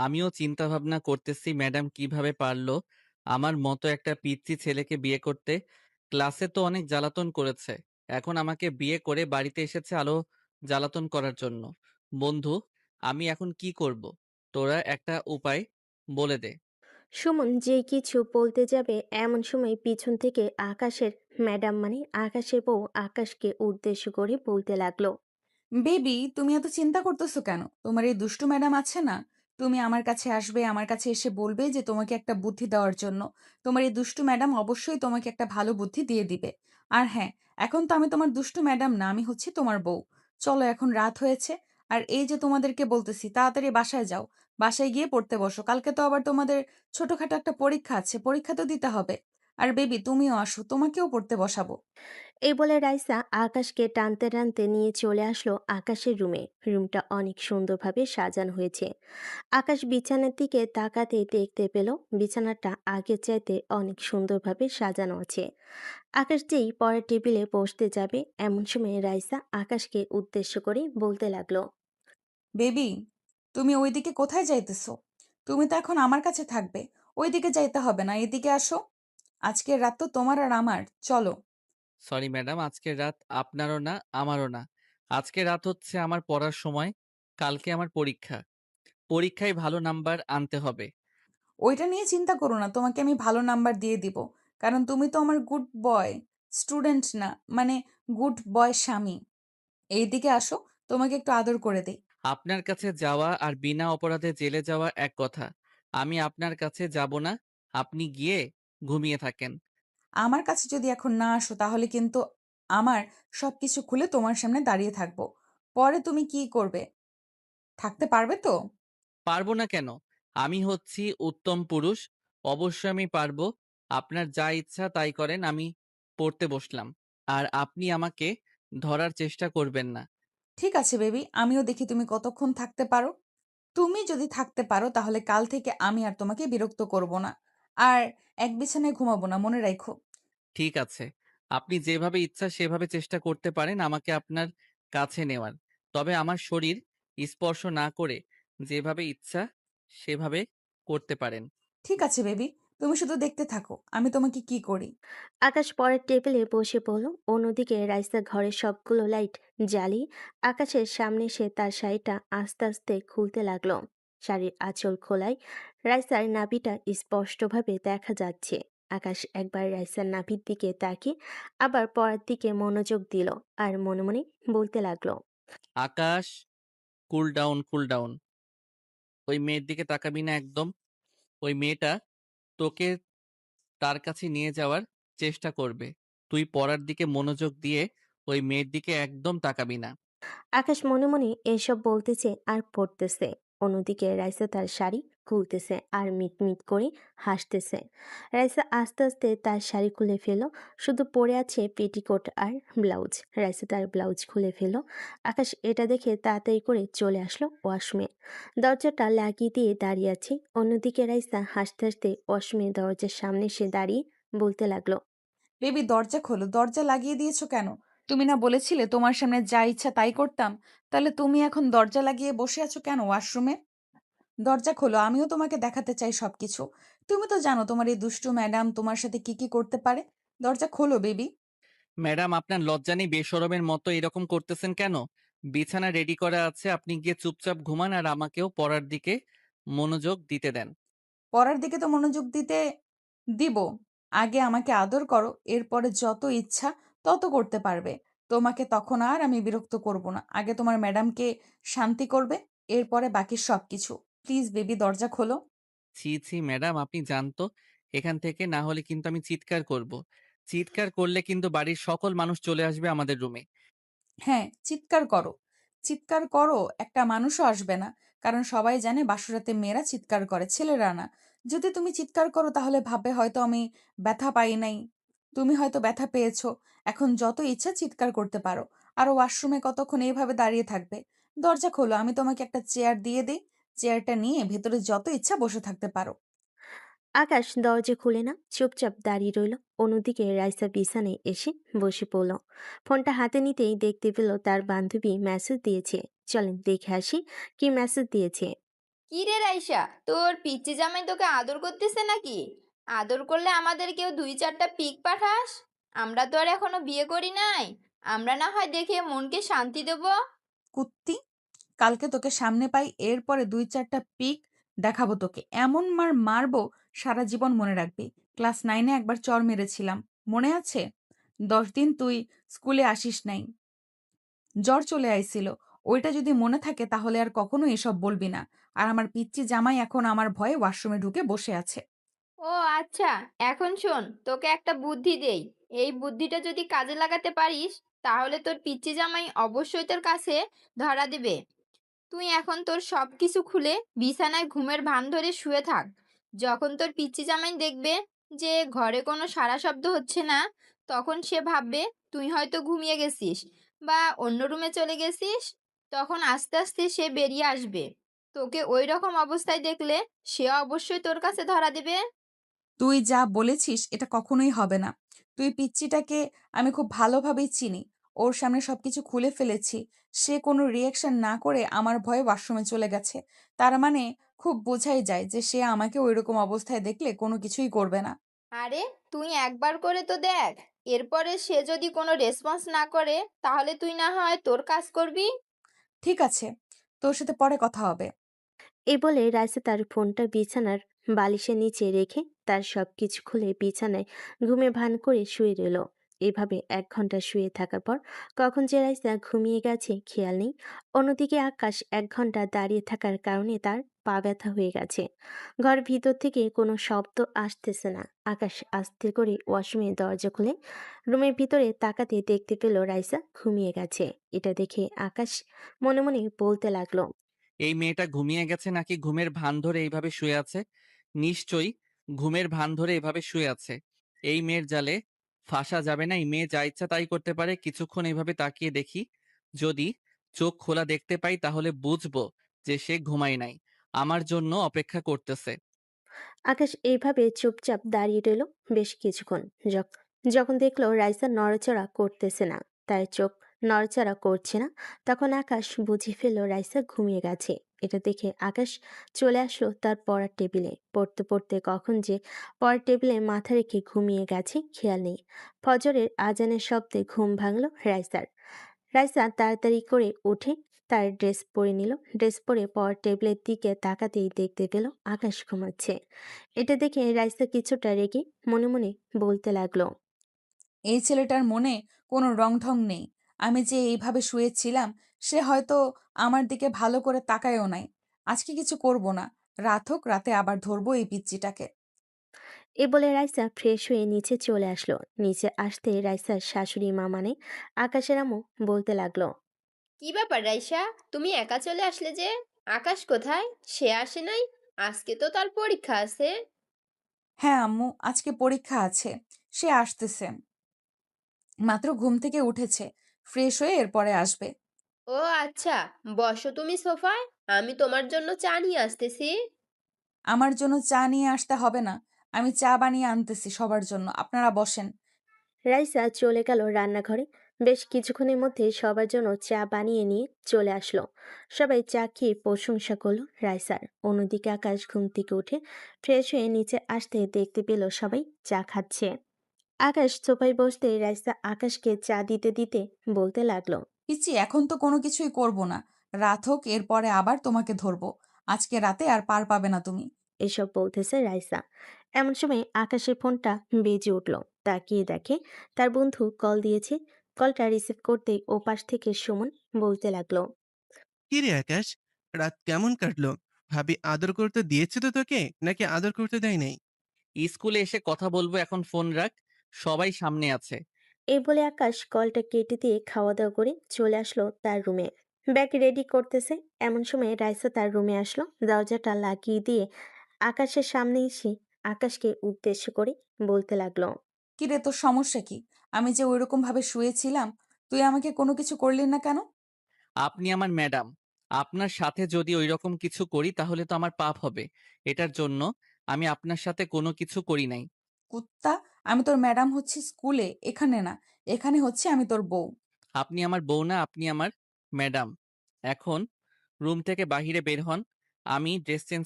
আমিও চিন্তা ভাবনা করতেছি ম্যাডাম কিভাবে পারলো আমার মতো একটা পিচ্চি ছেলেকে বিয়ে করতে। ক্লাসে তো অনেক জ্বালাতন করেছে, এখন আমাকে বিয়ে করে বাড়িতে এসেছে আলো জ্বালাতন করার জন্য। বন্ধু, আমি এখন কি করব? তোরা একটা উপায় বলে দে। সুমন যে কিছু বলতে যাবে এমন সময় পিছন থেকে আকাশের ম্যাডাম মানে আকাশের বউ আকাশকে উদ্দেশ্য করে বলতে লাগলো। বেবি, তুমি এত চিন্তা করতেছো কেন? তোমার এই দুষ্টু ম্যাডাম আছে না, তুমি আমার কাছে আসবে, আমার কাছে এসে বলবে যে তোমাকে একটা বুদ্ধি দেওয়ার জন্য। তোমার এই দুষ্টু ম্যাডাম অবশ্যই তোমাকে একটা ভালো বুদ্ধি দিয়ে দিবে। আর হ্যাঁ, এখন তো আমি তোমার দুষ্টু ম্যাডাম না, আমি হচ্ছি তোমার বউ। চলো, এখন রাত হয়েছে। আর এই যে তোমাদেরকে বলতেছি তাড়াতাড়ি বাসায় যাও, বাসায় গিয়ে পড়তে বসো, কালকে তো আবার তোমাদের ছোটখাটো একটা পরীক্ষা আছে, পরীক্ষা তো দিতে হবে। আর বেবি, তুমিও আসো, তোমাকেও পড়তে বসাবো। এই বলে রাইসা আকাশকে টানতে টানতে নিয়ে চলে আসলো আকাশের রুমে। রুমটা অনেক সুন্দরভাবে সাজানো হয়েছে। আকাশ বিছানার দিকে তাকাতে দেখতে পেল বিছানাটা আগের চাইতে অনেক সুন্দরভাবে সাজানো আছে। আকাশ যেই পরের টেবিলে বসতে যাবে এমন সময় রাইসা আকাশকে উদ্দেশ্য করে বলতে লাগলো। বেবি, তুমি ওইদিকে কোথায় যাইতেছো? তুমি তো এখন আমার কাছে থাকবে। ওইদিকে যাইতে হবে না, এদিকে আসো। আজকের রাত তো তোমার আর আমার, চলো। সরি ম্যাডাম, আজকের রাত আপনারও না, আমারও না। আজকের রাত হচ্ছে আমার পড়ার সময়। কালকে আমার পরীক্ষা। পরীক্ষায় ভালো নাম্বার আনতে হবে। ওইটা নিয়ে চিন্তা করো না, তোমাকে আমি ভালো নাম্বার দিয়ে দিব। কারণ তুমি তো আমার গুড বয় স্টুডেন্ট না, মানে গুড বয় স্বামী। এইদিকে আসো, তোমাকে একটু আদর করে দিই। আপনার কাছে যাওয়া আর বিনা অপরাধে জেলে যাওয়া এক কথা। আমি আপনার কাছে যাব না। আপনি গিয়ে ঘুমিয়ে থাকেন। আমার কাছে যদি এখন না আসো তাহলে কিন্তু আমার সবকিছু খুলে তোমার সামনে দাঁড়িয়ে থাকবো। পরে তুমি কি করবে? থাকতে পারবে তো? পারবো না কেন? আমি হচ্ছি উত্তম পুরুষ। অবশ্যই আমি পারবো। আপনার যা ইচ্ছা তাই করেন। আমি পড়তে বসলাম। আর আপনি আমাকে ধরার চেষ্টা করবেন না। ঠিক আছে বেবি, আমিও দেখি তুমি কতক্ষণ থাকতে পারো। তুমি যদি থাকতে পারো তাহলে কাল থেকে আমি আর তোমাকে বিরক্ত করব না। আর এক বিছানায় ঘুমাবো না, মনে রাখো। ঠিক আছে। আপনি যেভাবে ইচ্ছা সেভাবে চেষ্টা করতে পারেন আমাকে আপনার কাছে নেওয়ার। তবে আমার শরীর স্পর্শ না করে যেভাবে ইচ্ছা সেভাবে করতে পারেন। ঠিক আছে বেবি, তুমি শুধু দেখতে থাকো আমি তোমাকে কি করি। আকাশ পরের টেবিলে বসে পড়ল। অন্যদিকে রাইসা ঘরের সবগুলো লাইট জ্বালিয়ে আকাশের সামনে এসে তার শাড়িটা আস্তে আস্তে খুলতে লাগলো। শাড়ির আঁচল খোলায় রাইসার নাভিটা স্পষ্টভাবে দেখা যাচ্ছে। আকাশ একবার রাইসার নাভির দিকে তাকিয়ে আবার পরের দিকে মনোযোগ দিল আর মনে মনে বলতে লাগলো। আকাশ, কুল ডাউন, কুল ডাউন। ওই মেয়ের দিকে তাকাবি না একদম। ওই মেয়েটা তোকে তার কাছে নিয়ে যাওয়ার চেষ্টা করবে। তুই পড়ার দিকে মনোযোগ দিয়ে ওই মেয়ের দিকে একদম তাকাবি না। আকাশ মনে মনে এসব বলতেছে আর পড়তেছে। অন্যদিকে রাইসা তার শাড়ি খুলতেছে আর মিটমিট করে হাসতেছে। রাইসা আস্তে আস্তে তার শাড়ি খুলে ফেল। শুধু পরে আছে পেটিকোট আর ব্লাউজ। রাইসা তার ব্লাউজ খুলে ফেল। আকাশ এটা দেখে তাড়াতাড়ি করে চলে আসলো ওয়াশরুমে। দরজাটা লাগিয়ে দিয়ে দাঁড়িয়ে আছে। অন্যদিকে রাইসা হাসতে হাসতে ওয়াশরুমের দরজার সামনে এসে দাঁড়িয়ে বলতে লাগলো। বেবি, দরজা খোলো, দরজা লাগিয়ে দিয়েছো কেন? তুমি না বলেছিলে তোমার সামনে যা ইচ্ছা তাই করতাম? তাহলে তুমি এখন দরজা লাগিয়ে বসে আছো কেন ওয়াশরুমে? দরজা খোলো, আমিও তোমাকে দেখাতে চাই সবকিছু। তুমি তো জানো তোমার এই দুষ্টু ম্যাডাম তোমার সাথে কি কি করতে পারে। দরজা খোলো বেবি। ম্যাডাম, আপনার লজ্জা নেই? বেশরমের মতো এরকম করতেছেন কেন? বিছানা রেডি করা আছে, আপনি গিয়ে চুপচাপ ঘুমান আর আমাকেও পড়ার দিকে মনোযোগ দিতে দেন। পড়ার দিকে তো মনোযোগ দিতে দিব। আগে আমাকে আদর করো, এরপরে যত ইচ্ছা তত করতে পারবে। তোমাকে তখন আর আমি বিরক্ত করব না। আগে তোমার ম্যাডামকে শান্তি করবে, এরপরে বাকি সবকিছু। প্লিজ বেবি, দরজা খোলো। ছি ছি ম্যাডাম, আপনি জানতো এখান থেকে, না হলে কিন্তু আমি চিৎকার করব। চিৎকার করলে কিন্তু বাড়ির সকল মানুষ চলে আসবে আমাদের রুমে। হ্যাঁ, চিৎকার করো। চিৎকার করো, একটা মানুষও আসবে না। কারণ সবাই জানে বাসরাতে মেয়েরা চিৎকার করে, ছেলেরা না। যদি তুমি চিৎকার করো তাহলে ভাববে হয়তো আমি ব্যথা পাই নাই। তুমি হয়তো ব্যথা পেয়েছো। এখন যত ইচ্ছা চিৎকার করতে পারো। আর ওয়াশরুমে কতক্ষণ এইভাবে দাঁড়িয়ে থাকবে? দরজা খোলো, আমি তোমাকে একটা চেয়ার দিয়ে দিই। চেয়ারটা নিয়ে ভেতরে যত ইচ্ছা বসে থাকতে পারো। আকাশ দরজা খুলে না চুপচাপ দাঁড়িয়ে রইল। অন্যদিকে রাইসা বিছানায় এসে বসে পড়ল। ফোনটা হাতে নিতেই দেখতে পেল তার বান্ধবী মেসেজ দিয়েছে। চলেন দেখে আসি কি মেসেজ দিয়েছে। কি রে রাইসা, তোর পিচ্চি জামাই তোকে আদর করতেছে নাকি? আদর করলে আমাদেরকেও 2-4টা পিক পাঠাস। আমরা তো আর এখনো বিয়ে করি নাই। আমরা না হয় দেখে মনকে শান্তি দেব। কুত্তি, কালকে তোকে সামনে পাই, এরপরে ২-৪টা পিক দেখাবো তোকে। এমন মার মারবো, সারা জীবন মনে রাখবি। ক্লাস 9 এ একবার চড় মেরেছিলাম, মনে আছে? ১০ দিন তুই স্কুলে আসিস নাই। জ্বর চলে আইছিল। ওইটা যদি মনে থাকে তাহলে আর কখনো এসব বলবি না। আর আমার পিচ্চি জামাই এখন আমার ভয়ে ওয়াশরুমে ঢুকে বসে আছে। ও আচ্ছা, এখন শোন, তোকে একটা বুদ্ধি দেই। এই বুদ্ধিটা যদি কাজে লাগাতে পারিস, তাহলে তোর পিচ্চি জামাই অবশ্যই তোর কাছে ধরা দেবে। তুই এখন তোর সবকিছু খুলে বিছানায় ঘুমের ভান ধরে শুয়ে থাক। যখন তোর পিচ্চি জামাই দেখবে যে ঘরে কোনো সাড়া শব্দ হচ্ছে না, তখন সে ভাববে তুই হয়তো ঘুমিয়ে গেছিস বা অন্য রুমে চলে গেছিস। তখন আস্তে আস্তে সে বেরিয়ে আসবে। তোকে ওই রকম অবস্থায় দেখলে সে অবশ্যই তোর কাছে ধরা দেবে। তুই যা বলেছিস এটা কখনোই হবে না। তুই পিচ্চিটাকে আমি খুব ভালোভাবেই চিনি। ওর সামনে সবকিছু খুলে ফেলেছি। সে কোনো রিঅ্যাকশন না করে আমার ভয়ে ওয়াশরুমে চলে গেছে। তার মানে খুব বোঝাই যায় যে সে আমাকে ঐরকম অবস্থায় দেখলে কোনো কিছুই করবে না। আরে, তুই একবার করে তো দেখ। এরপরে সে যদি কোনো রেসপন্স না করে, তাহলে তুই না হয় তোর কাজ করবি। ঠিক আছে, তোর সাথে পরে কথা হবে। এই বলে রাইসা তার ফোনটা বিছানার বালিশের নিচে রেখে তার সবকিছু খুলে বিছানায় ঘুমে ভান করে শুয়ে রইল। এভাবে 1 ঘন্টা শুয়ে থাকার পর কখন যে রাইসা ঘুমিয়ে গেছে খেয়াল নেই। অন্যদিকে আকাশ 1 ঘন্টা দাঁড়িয়ে থাকার কারণে তার পা ব্যথা হয়ে গেছে। ঘর ভিতর থেকে কোনো শব্দ আসতেছে না। আকাশ আস্তে করে ওয়াশরুমের দরজা খুলে রুমের ভিতরে তাকাতে দেখতে পেল রাইসা ঘুমিয়ে গেছে। এটা দেখে আকাশ মনে মনে বলতে লাগলো, এই মেয়েটা ঘুমিয়ে গেছে নাকি ঘুমের ভান ধরে এইভাবে শুয়ে আছে? নিশ্চয়ই ঘুমের ভান ধরে এভাবে শুয়ে আছে। এই মেয়ের জালে ফাঁসা যাবে না। এই মেয়ে যা ইচ্ছা তাই করতে পারে। কিছুক্ষণ এইভাবে তাকিয়ে দেখি। যদি চোখ খোলা দেখতে পাই তাহলে বুঝবো যে সে ঘুমায় নাই, আমার জন্য অপেক্ষা করতেছে। আকাশ এইভাবে চুপচাপ দাঁড়িয়ে রইল বেশ কিছুক্ষণ। যখন দেখলো রাইসা নড়াচড়া করতেছে না, তার চোখ নড়াচড়া করছে না, তখন আকাশ বুঝে ফেললো রাইসা ঘুমিয়ে গেছে। এটা দেখে আকাশ চলে আসলো তার পড়ার টেবিলে। পড়তে পড়তে কখন যে পড়ার টেবিলে মাথা রেখে ঘুমিয়ে গেছে খেয়াল নেই। ফজরের আজানের শব্দে ঘুম ভাঙলো রাইসার। রাইসা তাড়াতাড়ি করে উঠে তার ড্রেস পরে নিল। ড্রেস পরে পড়ার টেবিলের দিকে তাকাতেই দেখতে পেল আকাশ ঘুমাচ্ছে। এটা দেখে রাইসা কিছুটা রেগে মনে মনে বলতে লাগলো, এই ছেলেটার মনে কোনো রংঢং নেই। আমি যে এইভাবে শুয়েছিলাম, সে হয়তো আমার দিকে ভালো করে তাকায়ও নাই। আজকে কিছু করব না। রাত হোক, রাতে আবার ধরবো এই পিচ্চিটাকে। এ বলে রাইসা ফ্রেশ হয়ে নিচে চলে আসলো। নিচে আসতে রাইসার শাশুড়ি মা মানে আকাশের আম্মু বলতে লাগলো, কি ব্যাপার রাইসা, তুমি একা চলে আসলে যে? আকাশ কোথায়? সে আসে নাই? আজকে তো তার পরীক্ষা আছে। হ্যাঁ আম্মু, আজকে পরীক্ষা আছে। সে আসতেছে। মাত্র ঘুম থেকে উঠেছে। ফ্রেশ হয়ে এরপরে আসবে। ও আচ্ছা, বসো তুমি সোফায়। আমি তোমার জন্য চা নিয়ে আসতেছি। আমার জন্য চা নিয়ে আসতে হবে না। আমি চা বানিয়ে আনতেছি সবার জন্য। আপনারা বসেন। রাইসা চলে গেল রান্নাঘরে। বেশ কিছুক্ষণের মধ্যে সবার জন্য চা বানিয়ে নিয়ে চলে আসলো। সবাই চা খেয়ে প্রশংসা করলো রাইসার। অন্যদিকে আকাশ ঘুম থেকে উঠে ফ্রেশ হয়ে নিচে আসতে দেখতে পেল সবাই চা খাচ্ছে। আকাশ সোফায় বসতে রাইসা আকাশকে চা দিতে দিতে বলতে লাগলো, পিচ্চি, এখন তো কোনো কিছুই করব না। রাত হোক, এরপরে আবার তোমাকে ধরবো। আজকে রাতে আর পার পাবে না তুমি। এসব বলতেছে রাইসা। এমন সময় আকাশের ফোনটা বেজে উঠল। তাকিয়ে দেখে তার বন্ধু কল দিয়েছে। কলটা রিসিভ করতেই ওপাশ থেকে সুমন বলতে লাগলো, কি রে আকাশ, রাত কেমন কাটলো? ভাবি আদর করতে দিয়েছে তো তোকে, নাকি আদর করতে দেয় নাই? স্কুলে এসে কথা বলবো, এখন ফোন রাখ। সবাই সামনে আছে। এই বলে আকাশ কলটা কেটে দিয়ে খাওয়া দাওয়া করে চলে আসলো তার রুমে। ব্যাগ রেডি করতেছে। এমন সময় রাইসা তার রুমে আসলো। দরজাটা লাগিয়ে দিয়ে আকাশের সামনে এসে আকাশকে উদ্দেশ্য করে বলতে লাগলো, কি রে, তোর সমস্যা কি? আমি যে ওইরকম ভাবে শুয়েছিলাম, তুই আমাকে কোনো কিছু করলি না কেন? আপনি আমার ম্যাডাম। আপনার সাথে যদি ঐরকম কিছু করি তাহলে তো আমার পাপ হবে। এটার জন্য আমি আপনার সাথে কোনো কিছু করি নাই। কুত্তা, আমি তোর ম্যাডাম হচ্ছি স্কুলে, এখানে না। এখানে হচ্ছে আমি তোর বউ। আপনি আমার বউ না, আপনি আমার ম্যাডাম। এখন রুম থেকে বাহিরে বের হন। আমি ড্রেস চেঞ্জ